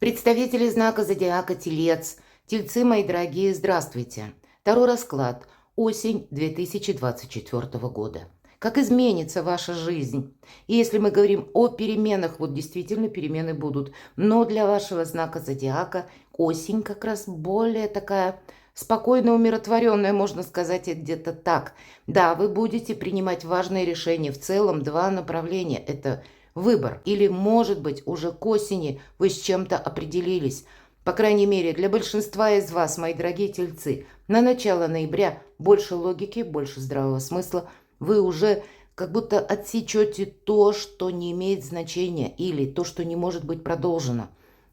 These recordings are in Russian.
Представители знака зодиака Телец, Тельцы, мои дорогие, здравствуйте. Второй расклад. Осень 2024 года. Как изменится ваша жизнь? И если мы говорим о переменах, вот действительно перемены будут, но для вашего знака зодиака осень как раз более такая спокойно умиротворенная, можно сказать, и где-то так. Да, вы будете принимать важные решения. В целом два направления. Это выбор. Или, может быть, уже к осени вы с чем-то определились. По крайней мере, для большинства из вас, мои дорогие тельцы, на начало ноября больше логики, больше здравого смысла. Вы уже как будто отсечете то, что не имеет значения, или то, что не может быть продолжено.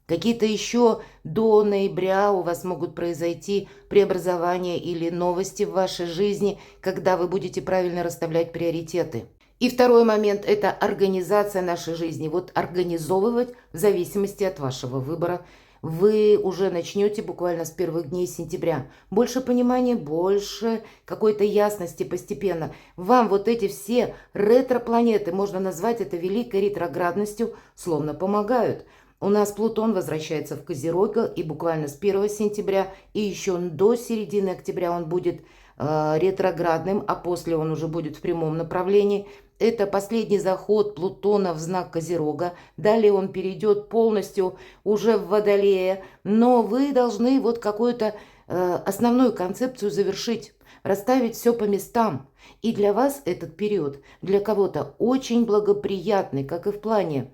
Какие-то еще до ноября у вас могут произойти преобразования или новости в вашей жизни, когда вы будете правильно расставлять приоритеты. И второй момент – это организация нашей жизни. Вот организовывать в зависимости от вашего выбора. Вы уже начнете буквально с первых дней сентября. Больше понимания, больше какой-то ясности постепенно. Вам вот эти все ретро-планеты, можно назвать это великой ретроградностью, словно помогают. У нас Плутон возвращается в Козерога, и буквально с 1 сентября и еще до середины октября он будет ретроградным, а после он уже будет в прямом направлении. Это последний заход Плутона в знак Козерога. Далее он перейдет полностью уже в Водолея. Но вы должны вот какую-то основную концепцию завершить, расставить все по местам. И для вас этот период, для кого-то очень благоприятный, как и в плане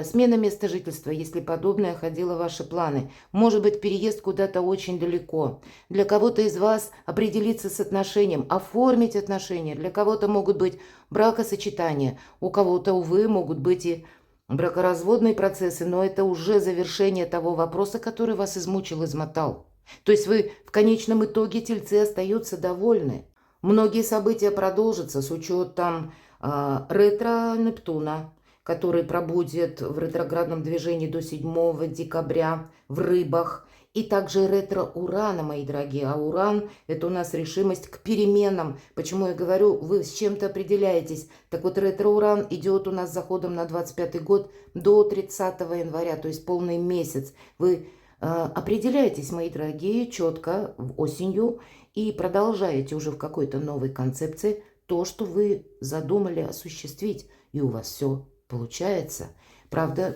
смена места жительства, если подобное входило в ваши планы. Может быть, переезд куда-то очень далеко. Для кого-то из вас определиться с отношением, оформить отношения. Для кого-то могут быть бракосочетания. У кого-то, увы, могут быть и бракоразводные процессы, но это уже завершение того вопроса, который вас измучил, измотал. То есть вы в конечном итоге, тельцы, остаются довольны. Многие события продолжатся с учетом ретро-Нептуна, который пробудет в ретроградном движении до 7 декабря в Рыбах. И также ретро-Урана, мои дорогие. А Уран – это у нас решимость к переменам. Почему я говорю, вы с чем-то определяетесь. Так вот, ретро-Уран идет у нас с заходом на 25 год до 30 января, то есть полный месяц. Вы определяетесь, мои дорогие, четко осенью и продолжаете уже в какой-то новой концепции то, что вы задумали осуществить. И у вас все получается. Правда,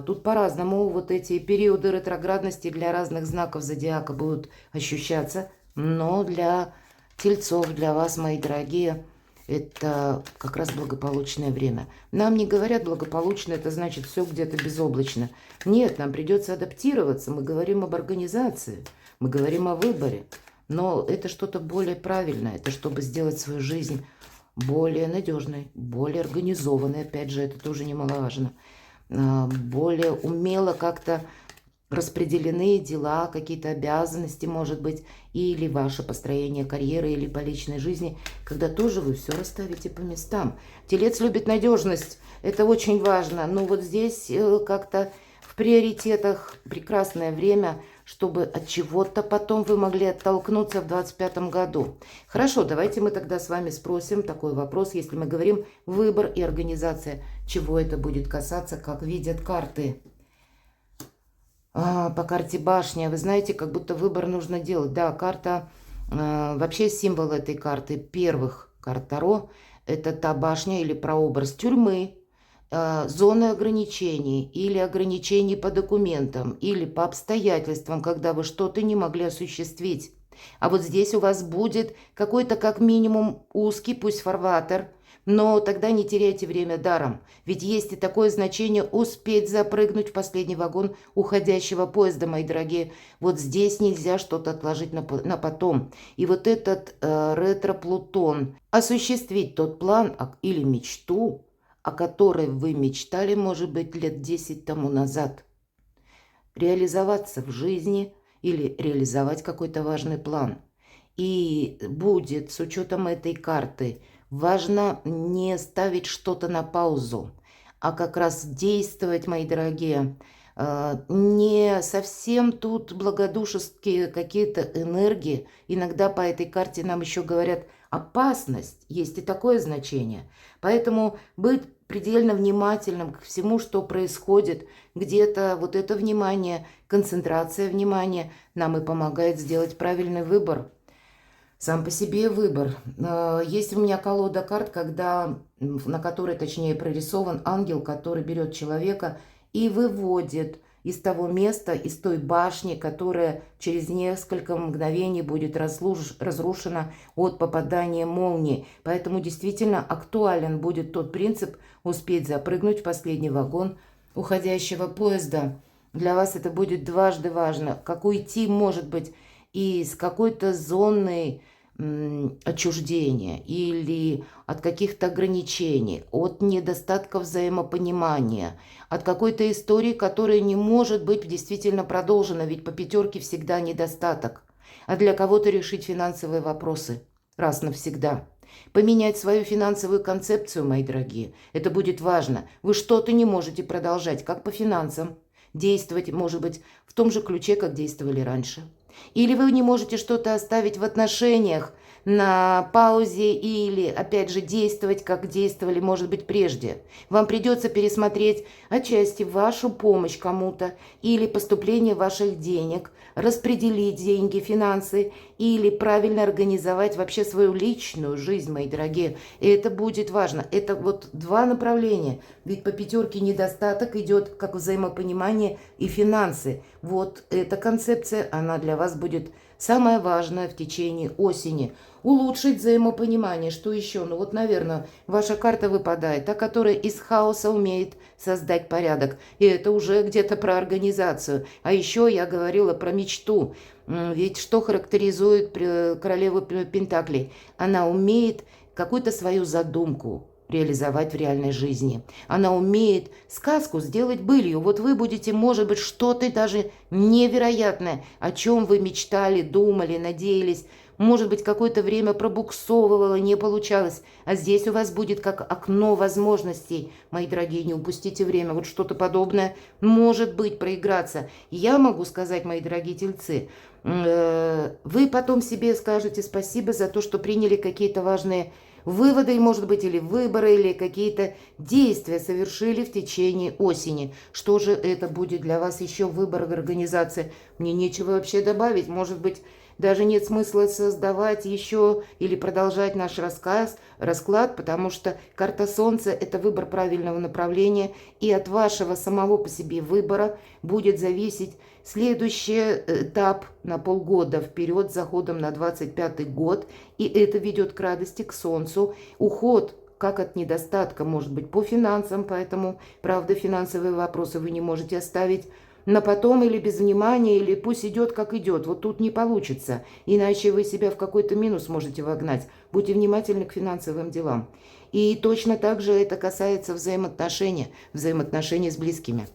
тут по-разному вот эти периоды ретроградности для разных знаков зодиака будут ощущаться, но для тельцов, для вас, мои дорогие, это как раз благополучное время. Нам не говорят благополучно, это значит все где-то безоблачно. Нет, нам придется адаптироваться. Мы говорим об организации, мы говорим о выборе. Но это что-то более правильное, это чтобы сделать свою жизнь более надежной, более организованной, опять же, это тоже немаловажно, более умело как-то распределены дела, какие-то обязанности, может быть, или ваше построение карьеры, или по личной жизни, когда тоже вы все расставите по местам. Телец любит надежность, это очень важно, но вот здесь как-то в приоритетах прекрасное время, чтобы от чего-то потом вы могли оттолкнуться в 2025 году. Хорошо, давайте мы тогда с вами спросим такой вопрос, если мы говорим выбор и организация, чего это будет касаться, как видят карты. По карте башня, вы знаете, как будто выбор нужно делать. Да, карта, вообще символ этой карты, первых карт Таро, это та башня или прообраз тюрьмы, зоны ограничений или ограничений по документам или по обстоятельствам, когда вы что-то не могли осуществить. А вот здесь у вас будет какой-то как минимум узкий, пусть фарватер, но тогда не теряйте время даром, ведь есть и такое значение успеть запрыгнуть в последний вагон уходящего поезда, мои дорогие. Вот здесь нельзя что-то отложить на потом. И вот этот ретро-Плутон, осуществить тот план или мечту, о которой вы мечтали, может быть, лет 10 тому назад. Реализоваться в жизни или реализовать какой-то важный план. И будет, с учетом этой карты, важно не ставить что-то на паузу, а как раз действовать, мои дорогие. Не совсем тут благодушеские какие-то энергии. Иногда по этой карте нам еще говорят опасность, есть и такое значение. Поэтому быть предельно внимательным к всему, что происходит. Где-то вот это внимание, концентрация внимания нам и помогает сделать правильный выбор. Сам по себе выбор. Есть у меня колода карт, на которой, точнее, прорисован ангел, который берет человека и выводит из того места, из той башни, которая через несколько мгновений будет разрушена от попадания молнии. Поэтому действительно актуален будет тот принцип успеть запрыгнуть в последний вагон уходящего поезда. Для вас это будет дважды важно, как уйти, может быть, из какой-то зоны отчуждения или от каких-то ограничений, от недостатка взаимопонимания, от какой-то истории, которая не может быть действительно продолжена, ведь по пятерке всегда недостаток. А для кого-то решить финансовые вопросы раз навсегда. Поменять свою финансовую концепцию, мои дорогие, это будет важно. Вы что-то не можете продолжать, как по финансам. Действовать, может быть, в том же ключе, как действовали раньше. Или вы не можете что-то оставить в отношениях на паузе или, опять же, действовать, как действовали, может быть, прежде. Вам придется пересмотреть отчасти вашу помощь кому-то или поступление ваших денег, распределить деньги, финансы или правильно организовать вообще свою личную жизнь, мои дорогие. И это будет важно. Это вот два направления. Ведь по пятерке недостаток идет как взаимопонимание и финансы. Вот эта концепция, она для вас будет самое важное в течение осени. Улучшить взаимопонимание. Что еще? Ну вот, наверное, ваша карта выпадает, та, которая из хаоса умеет создать порядок. И это уже где-то про организацию. А еще я говорила про мечту. Ведь что характеризует королеву Пентаклей? Она умеет какую-то свою задумку реализовать в реальной жизни. Она умеет сказку сделать былью. Вот вы будете, может быть, что-то даже невероятное, о чем вы мечтали, думали, надеялись. Может быть, какое-то время пробуксовывало, не получалось. А здесь у вас будет как окно возможностей. Мои дорогие, не упустите время. Вот что-то подобное может быть проиграться. Я могу сказать, мои дорогие тельцы, вы потом себе скажете спасибо за то, что приняли какие-то важные выводы, может быть, или выборы, или какие-то действия совершили в течение осени. Что же это будет для вас еще выбор в организации? Мне нечего вообще добавить. Может быть, даже нет смысла создавать еще или продолжать наш расклад, потому что карта Солнца – это выбор правильного направления, и от вашего самого по себе выбора будет зависеть следующий этап на полгода вперед, с заходом на 25-й год, и это ведет к радости, к Солнцу. Уход как от недостатка, может быть, по финансам, поэтому, правда, финансовые вопросы вы не можете оставить на потом или без внимания, или пусть идет, как идет. Вот тут не получится, иначе вы себя в какой-то минус можете вогнать. Будьте внимательны к финансовым делам. И точно так же это касается взаимоотношений с близкими.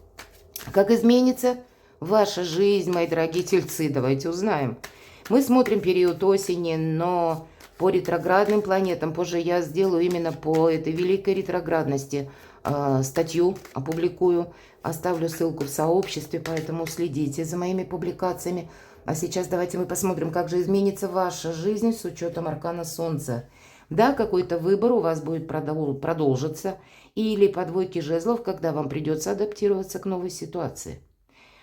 Как изменится ваша жизнь, мои дорогие тельцы? Давайте узнаем. Мы смотрим период осени, но по ретроградным планетам, позже я сделаю именно по этой великой ретроградности статью, опубликую, оставлю ссылку в сообществе, поэтому следите за моими публикациями. А сейчас давайте мы посмотрим, как же изменится ваша жизнь с учетом аркана Солнца. Да, какой-то выбор у вас будет продолжиться, или по двойке жезлов, когда вам придется адаптироваться к новой ситуации.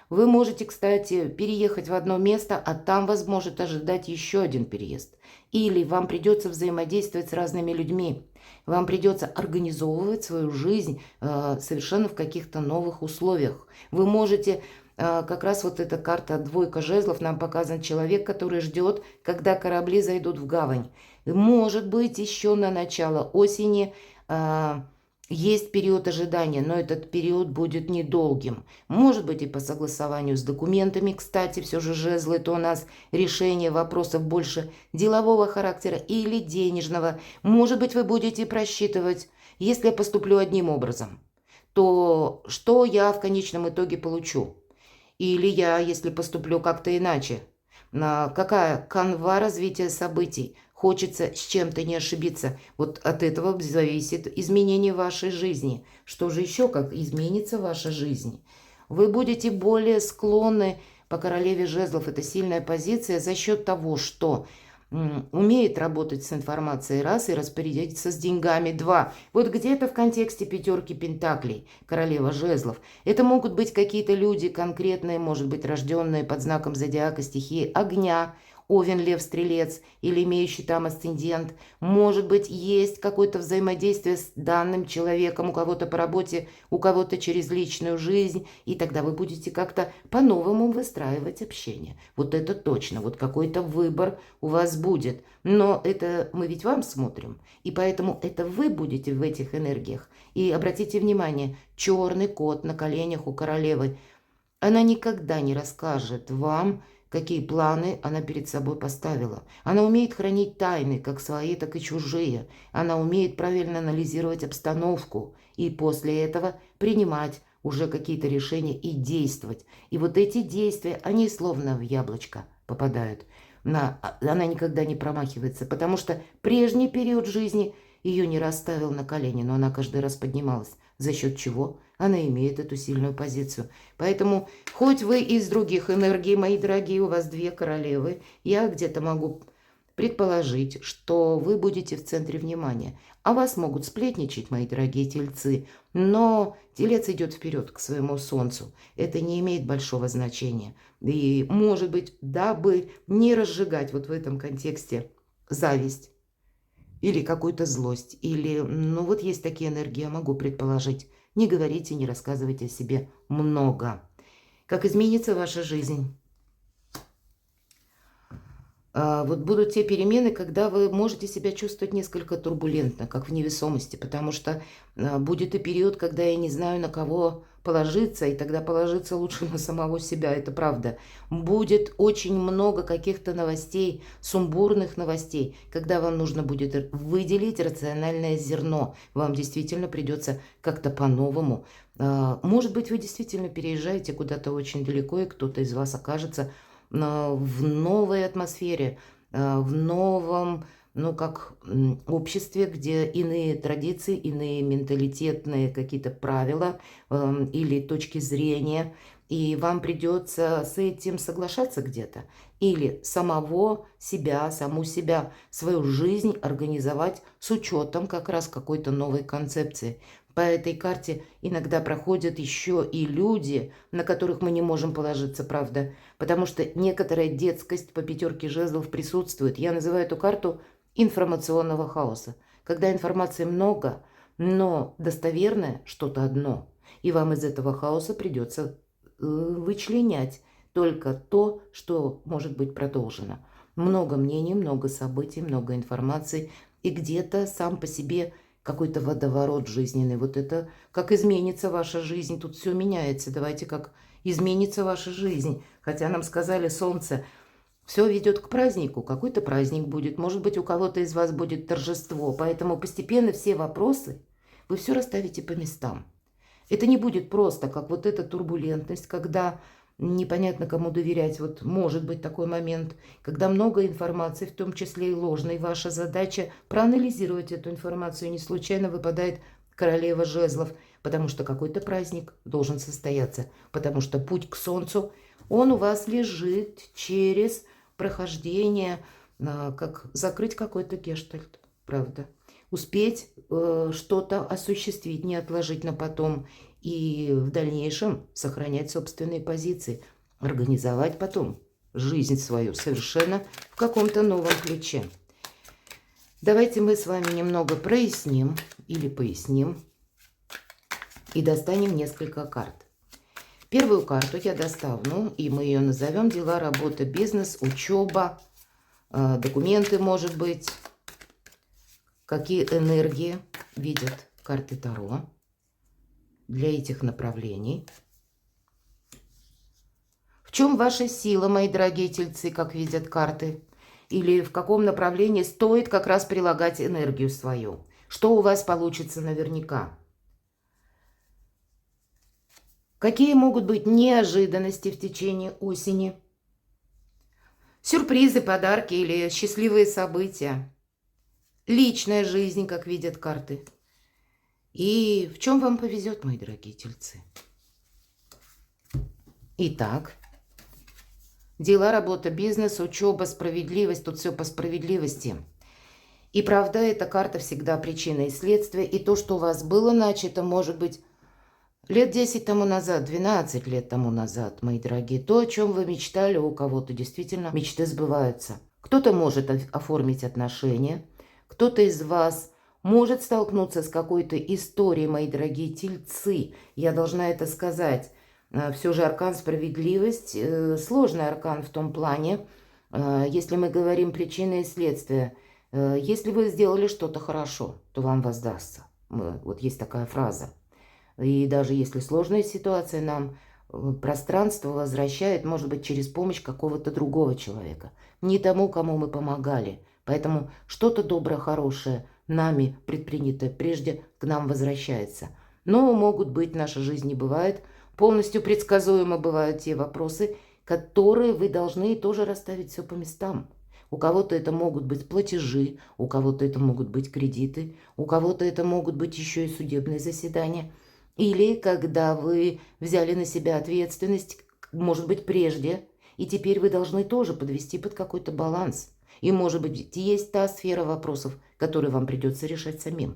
Вы можете, кстати, переехать в одно место, а там вас может ожидать еще один переезд. Или вам придется взаимодействовать с разными людьми. Вам придется организовывать свою жизнь совершенно в каких-то новых условиях. Вы можете, как раз вот эта карта двойка жезлов, нам показан человек, который ждет, когда корабли зайдут в гавань. Может быть, еще на начало осени есть период ожидания, но этот период будет недолгим. Может быть, и по согласованию с документами, кстати, все же жезлы, то у нас решение вопросов больше делового характера или денежного. Может быть, вы будете просчитывать, если я поступлю одним образом, то что я в конечном итоге получу? Или я, если поступлю как-то иначе? Какая канва развития событий? Хочется с чем-то не ошибиться. Вот от этого зависит изменение вашей жизни. Что же еще, как изменится ваша жизнь? Вы будете более склонны по королеве жезлов. Это сильная позиция за счет того, что умеет работать с информацией, раз, и распорядиться с деньгами, два. Вот где-то в контексте пятерки пентаклей, королева жезлов. Это могут быть какие-то люди конкретные, может быть, рожденные под знаком зодиака стихии огня, Овен, Лев, Стрелец или имеющий там асцендент. Может быть, есть какое-то взаимодействие с данным человеком, у кого-то по работе, у кого-то через личную жизнь, и тогда вы будете как-то по-новому выстраивать общение. Вот это точно, вот какой-то выбор у вас будет. Но это мы ведь вам смотрим, и поэтому это вы будете в этих энергиях. И обратите внимание, черный кот на коленях у королевы. Она никогда не расскажет вам, какие планы она перед собой поставила. Она умеет хранить тайны, как свои, так и чужие. Она умеет правильно анализировать обстановку и после этого принимать уже какие-то решения и действовать. И вот эти действия, они словно в яблочко попадают. Она никогда не промахивается, потому что прежний период жизни ее не расставил на колени, но она каждый раз поднималась. За счет чего? Она имеет эту сильную позицию. Поэтому, хоть вы из других энергий, мои дорогие, у вас две королевы, я где-то могу предположить, что вы будете в центре внимания. А вас могут сплетничать, мои дорогие тельцы, но телец идет вперед к своему солнцу. Это не имеет большого значения. И, может быть, дабы не разжигать вот в этом контексте зависть или какую-то злость, или, ну вот есть такие энергии, я могу предположить. Не говорите, не рассказывайте о себе много. Как изменится ваша жизнь? Вот будут те перемены, когда вы можете себя чувствовать несколько турбулентно, как в невесомости, потому что будет и период, когда я не знаю, на кого положиться, и тогда положиться лучше на самого себя, это правда. Будет очень много каких-то новостей, сумбурных новостей, когда вам нужно будет выделить рациональное зерно. Вам действительно придется как-то по-новому. Может быть, вы действительно переезжаете куда-то очень далеко, и кто-то из вас окажется в новой атмосфере, в новом, ну, как обществе, где иные традиции, иные менталитетные какие-то правила или точки зрения, и вам придется с этим соглашаться где-то. Или самого себя, саму себя, свою жизнь организовать с учетом как раз какой-то новой концепции. По этой карте иногда проходят еще и люди, на которых мы не можем положиться, правда, потому что некоторая детскость по пятерке жезлов присутствует. Я называю эту карту информационного хаоса, когда информации много, но достоверное что-то одно, и вам из этого хаоса придется вычленять только то, что может быть продолжено. Много мнений, много событий, много информации, и где-то сам по себе какой-то водоворот жизненный. Вот это, как изменится ваша жизнь, тут все меняется. Давайте, как изменится ваша жизнь. Хотя нам сказали, солнце, все ведет к празднику, какой-то праздник будет. Может быть, у кого-то из вас будет торжество. Поэтому постепенно все вопросы вы все расставите по местам. Это не будет просто, как вот эта турбулентность, когда непонятно кому доверять. Вот может быть такой момент, когда много информации, в том числе и ложной. Ваша задача проанализировать эту информацию. Не случайно выпадает королева жезлов, потому что какой-то праздник должен состояться, потому что путь к солнцу, он у вас лежит через прохождение, как закрыть какой-то гештальт, правда. Успеть что-то осуществить, не отложить на потом. И в дальнейшем сохранять собственные позиции, организовать потом жизнь свою совершенно в каком-то новом ключе. Давайте мы с вами немного проясним или поясним и достанем несколько карт. Первую карту я достану, и мы ее назовем «Дела, работа, бизнес, учеба, документы, может быть». Какие энергии видят карты Таро для этих направлений? В чем ваша сила, мои дорогие тельцы, как видят карты? Или в каком направлении стоит как раз прилагать энергию свою? Что у вас получится наверняка? Какие могут быть неожиданности в течение осени? Сюрпризы, подарки или счастливые события? Личная жизнь, как видят карты. И в чем вам повезет, мои дорогие тельцы? Итак, Дела, работа, бизнес, учеба, справедливость. Тут все по справедливости. И правда, эта карта всегда причина и следствие. И то, что у вас было начато, может быть, лет 10 тому назад, 12 лет тому назад, мои дорогие, то, о чем вы мечтали, у кого-то действительно мечты сбываются. Кто-то может оформить отношения, кто-то из вас может столкнуться с какой-то историей, мои дорогие тельцы. Я должна это сказать. Все же аркан справедливость, сложный аркан в том плане, если мы говорим причины и следствия. Если вы сделали что-то хорошо, то вам воздастся. Вот есть такая фраза. И даже если сложная ситуация, нам пространство возвращает, может быть, через помощь какого-то другого человека. Не тому, кому мы помогали. Поэтому что-то доброе, хорошее, нами предпринятое прежде, к нам возвращается. Но могут быть, наша жизнь не бывает, полностью предсказуемо бывают те вопросы, которые вы должны тоже расставить все по местам. У кого-то это могут быть платежи, у кого-то это могут быть кредиты, у кого-то это могут быть еще и судебные заседания. Или когда вы взяли на себя ответственность, может быть, прежде, и теперь вы должны тоже подвести под какой-то баланс. И, может быть, есть та сфера вопросов, которые вам придется решать самим.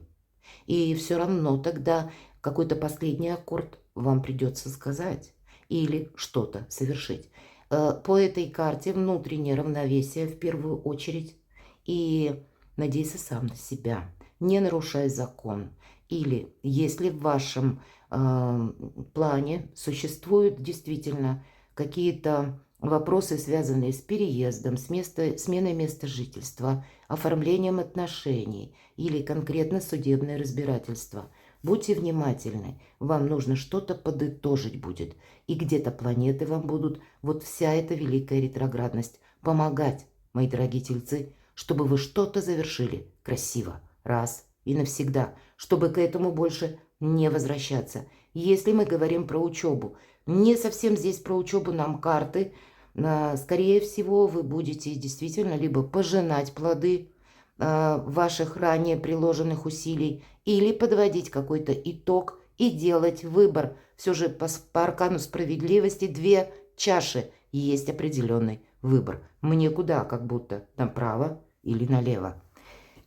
И все равно тогда какой-то последний аккорд вам придется сказать или что-то совершить. По этой карте внутреннее равновесие в первую очередь. И надейся сам на себя, не нарушай закон. Или если в вашем плане существуют действительно какие-то вопросы, связанные с переездом, сменой места жительства, оформлением отношений или конкретно судебное разбирательство, будьте внимательны, вам нужно что-то подытожить будет. И где-то планеты вам будут, вот вся эта великая ретроградность, помогать, мои дорогие тельцы, чтобы вы что-то завершили красиво, раз и навсегда, чтобы к этому больше не возвращаться. Если мы говорим про учебу, не совсем здесь про учебу нам карты, скорее всего, вы будете действительно либо пожинать плоды ваших ранее приложенных усилий, или подводить какой-то итог и делать выбор. Все же по аркану справедливости две чаши, и есть определенный выбор. Мне куда, как будто направо или налево.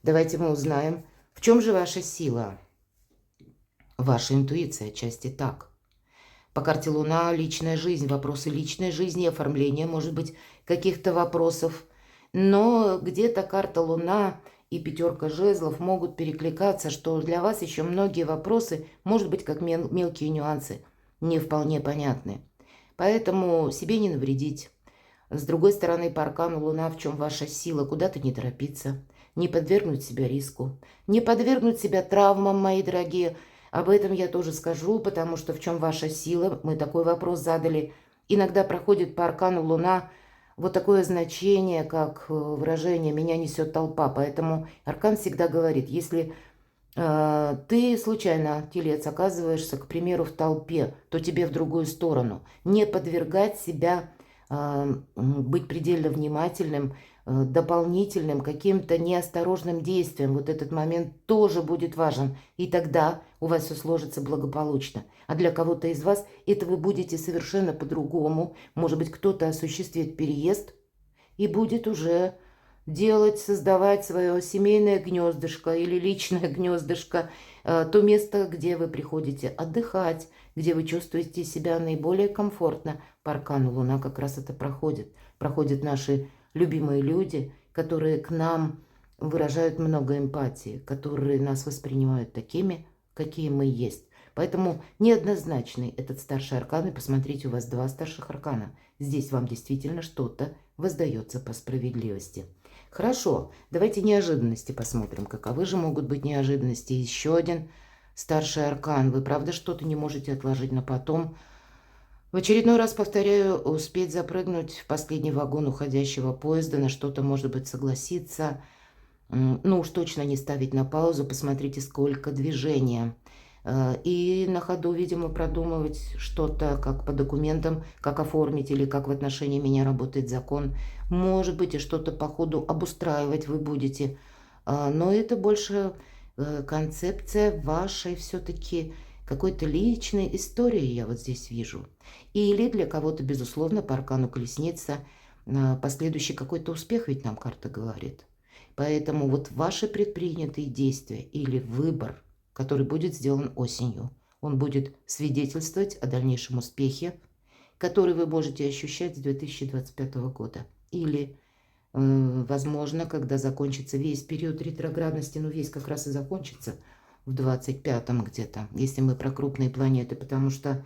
Давайте мы узнаем, в чем же ваша сила, ваша интуиция, отчасти так. По карте Луна личная жизнь, вопросы личной жизни, оформление, может быть, каких-то вопросов. Но где-то карта Луна и пятерка жезлов могут перекликаться, что для вас еще многие вопросы, может быть, как мелкие нюансы, не вполне понятны. Поэтому себе не навредить. С другой стороны, по аркану Луна, в чем ваша сила, куда-то не торопиться, не подвергнуть себя риску, не подвергнуть себя травмам, мои дорогие. Об этом я тоже скажу, потому что в чем ваша сила, мы такой вопрос задали. Иногда проходит по аркану Луна вот такое значение, как выражение «меня несет толпа». Поэтому аркан всегда говорит, если ты случайно, телец, оказываешься, к примеру, в толпе, то тебе в другую сторону. Не подвергать себя, быть предельно внимательным, дополнительным каким-то неосторожным действием. Вот этот момент тоже будет важен. И тогда у вас все сложится благополучно. А для кого-то из вас это вы будете совершенно по-другому. Может быть, кто-то осуществит переезд и будет уже делать, создавать свое семейное гнездышко или личное гнездышко, то место, где вы приходите отдыхать, где вы чувствуете себя наиболее комфортно. По аркану Луна как раз это проходит. Проходят наши любимые люди, которые к нам выражают много эмпатии, которые нас воспринимают такими, какие мы есть. Поэтому неоднозначный этот старший аркан, и посмотрите, у вас два старших аркана. Здесь вам действительно что-то воздается по справедливости. Хорошо, давайте неожиданности посмотрим. Каковы же могут быть неожиданности? Еще один старший аркан. Вы правда что-то не можете отложить на потом? В очередной раз повторяю, успеть запрыгнуть в последний вагон уходящего поезда, на что-то, может быть, согласиться. Ну уж точно не ставить на паузу. Посмотрите, сколько движения. И на ходу, видимо, продумывать что-то, как по документам, как оформить или как в отношении меня работает закон. Может быть, и что-то по ходу обустраивать вы будете. Но это больше концепция вашей все-таки какой-то личной истории, я вот здесь вижу. Или для кого-то, безусловно, по аркану колесница, последующий какой-то успех, ведь нам карта говорит. Поэтому вот ваши предпринятые действия или выбор, который будет сделан осенью, он будет свидетельствовать о дальнейшем успехе, который вы можете ощущать с 2025 года. Или, возможно, когда закончится весь период ретроградности, ну весь как раз и закончится в 25-м где-то, если мы про крупные планеты, потому что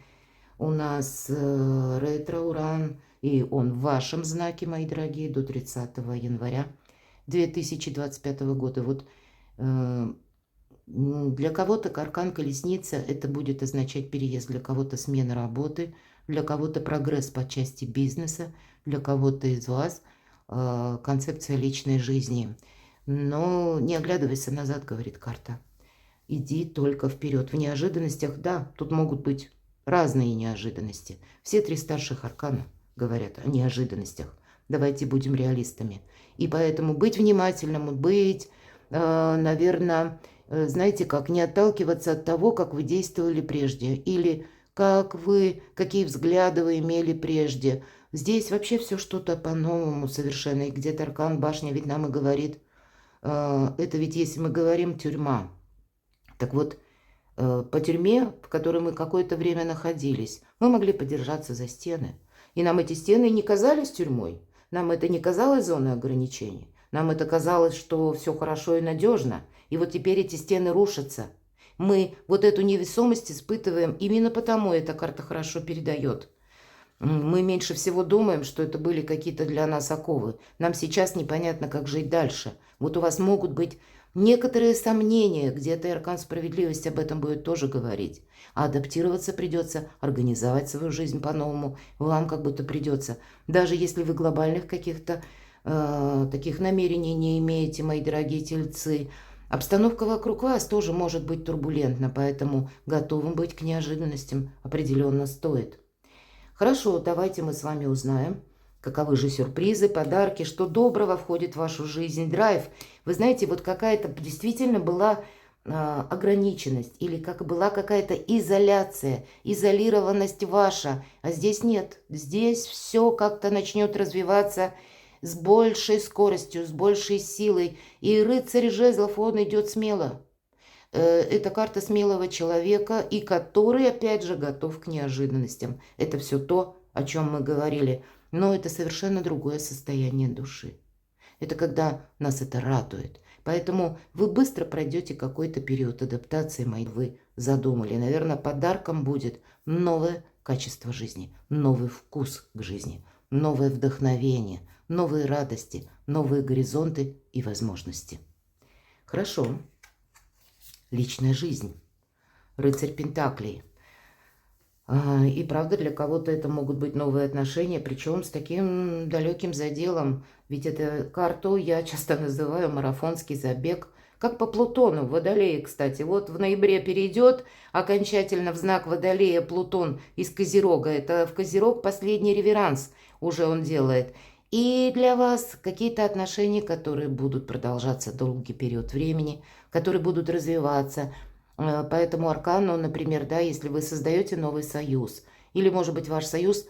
у нас ретро-уран, и он в вашем знаке, мои дорогие, до 30 января 2025 года. Вот для кого-то аркан колесница это будет означать переезд, для кого-то смена работы, для кого-то прогресс по части бизнеса, для кого-то из вас концепция личной жизни. Но не оглядывайся назад, говорит карта. Иди только вперед. В неожиданностях, да, тут могут быть разные неожиданности. Все три старших аркана говорят о неожиданностях. Давайте будем реалистами. И поэтому быть внимательным, быть, наверное, знаете как, не отталкиваться от того, как вы действовали прежде. Или какие взгляды вы имели прежде. Здесь вообще все что-то по-новому совершенно. И где-то аркан башня ведь нам и говорит, это ведь если мы говорим тюрьма. Так вот, по тюрьме, в которой мы какое-то время находились, мы могли подержаться за стены. И нам эти стены не казались тюрьмой. Нам это не казалось зоной ограничений. Нам это казалось, что все хорошо и надежно. И вот теперь эти стены рушатся. Мы вот эту невесомость испытываем, именно потому эта карта хорошо передает. Мы меньше всего думаем, что это были какие-то для нас оковы. Нам сейчас непонятно, как жить дальше. Вот у вас могут быть некоторые сомнения, где-то аркан справедливости об этом будет тоже говорить. А адаптироваться придется, организовать свою жизнь по-новому. Вам как будто придется. Даже если вы глобальных каких-то таких намерений не имеете, мои дорогие тельцы, обстановка вокруг вас тоже может быть турбулентна, поэтому готовым быть к неожиданностям определенно стоит. Хорошо, давайте мы с вами узнаем, каковы же сюрпризы, подарки, что доброго входит в вашу жизнь, драйв. Вы знаете, вот какая-то действительно была ограниченность или была какая-то изоляция, изолированность ваша. А здесь нет. Здесь все как-то начнет развиваться с большей скоростью, с большей силой. И рыцарь жезлов, он идет смело. Это карта смелого человека, и который, опять же, готов к неожиданностям. Это все то, о чем мы говорили. Но это совершенно другое состояние души. Это когда нас это радует. Поэтому вы быстро пройдете какой-то период адаптации, мои вы задумали. Наверное, подарком будет новое качество жизни, новый вкус к жизни, новое вдохновение, новые радости, новые горизонты и возможности. Хорошо. Личная жизнь. Рыцарь Пентаклей. И правда, для кого-то это могут быть новые отношения, причем с таким далеким заделом. Ведь эту карту я часто называю марафонский забег, как по Плутону в Водолее, кстати. Вот в ноябре перейдет окончательно в знак Водолея Плутон из Козерога. Это в Козерог последний реверанс уже он делает. И для вас какие-то отношения, которые будут продолжаться долгий период времени, которые будут развиваться. По этому аркану, например, да, если вы создаете новый союз, или, может быть, ваш союз,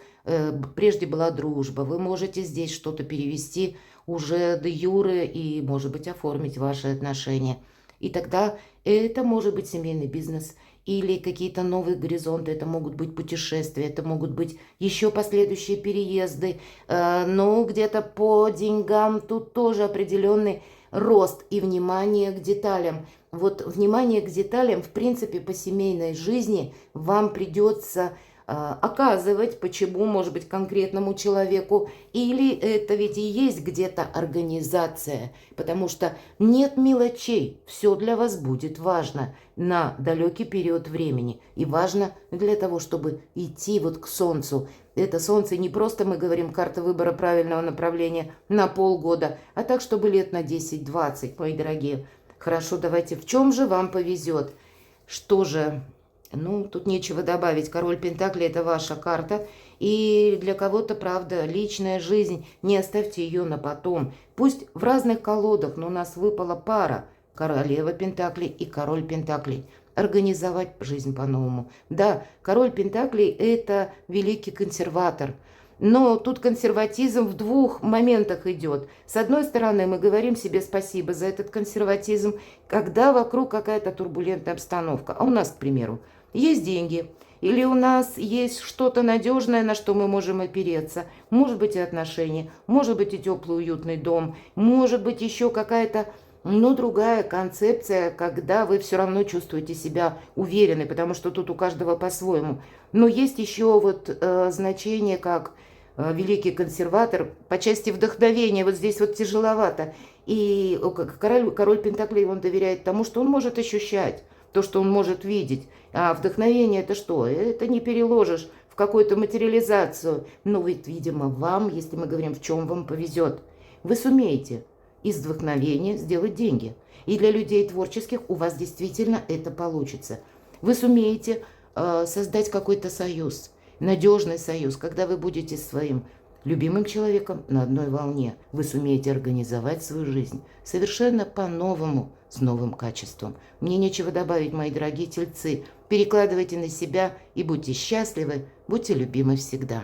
прежде была дружба, вы можете здесь что-то перевести уже де юре и, может быть, оформить ваши отношения. И тогда это может быть семейный бизнес или какие-то новые горизонты, это могут быть путешествия, это могут быть еще последующие переезды, но где-то по деньгам тут тоже определенный рост и внимание к деталям. Вот внимание к деталям, в принципе, по семейной жизни вам придется оказывать, почему, может быть, конкретному человеку, или это ведь и есть где-то организация, потому что нет мелочей, все для вас будет важно на далекий период времени, и важно для того, чтобы идти вот к солнцу. Это солнце не просто, мы говорим, карта выбора правильного направления на полгода, а так, чтобы лет на 10-20, мои дорогие. Хорошо, давайте, в чем же вам повезет? Что же... Ну, тут нечего добавить. Король Пентаклей – это ваша карта. И для кого-то, правда, личная жизнь, не оставьте ее на потом. Пусть в разных колодах, но у нас выпала пара. Королева Пентаклей и король Пентаклей. Организовать жизнь по-новому. Да, король Пентаклей – это великий консерватор. Но тут консерватизм в двух моментах идет. С одной стороны, мы говорим себе спасибо за этот консерватизм, когда вокруг какая-то турбулентная обстановка. А у нас, к примеру, есть деньги, или у нас есть что-то надежное, на что мы можем опереться. Может быть и отношения, может быть и теплый уютный дом, может быть еще какая-то, ну, другая концепция, когда вы все равно чувствуете себя уверенной, потому что тут у каждого по-своему. Но есть еще вот значение как великий консерватор по части вдохновения. Вот здесь вот тяжеловато. И король Пентаклей, он доверяет тому, что он может ощущать, то, что он может видеть. А вдохновение это что? Это не переложишь в какую-то материализацию. Но ведь, видимо, вам, если мы говорим, в чем вам повезет, вы сумеете из вдохновения сделать деньги. И для людей творческих у вас действительно это получится. Вы сумеете создать какой-то союз, надежный союз, когда вы будете своим любимым человеком на одной волне. Вы сумеете организовать свою жизнь совершенно по-новому, с новым качеством. Мне нечего добавить, мои дорогие тельцы. Перекладывайте на себя и будьте счастливы, будьте любимы всегда.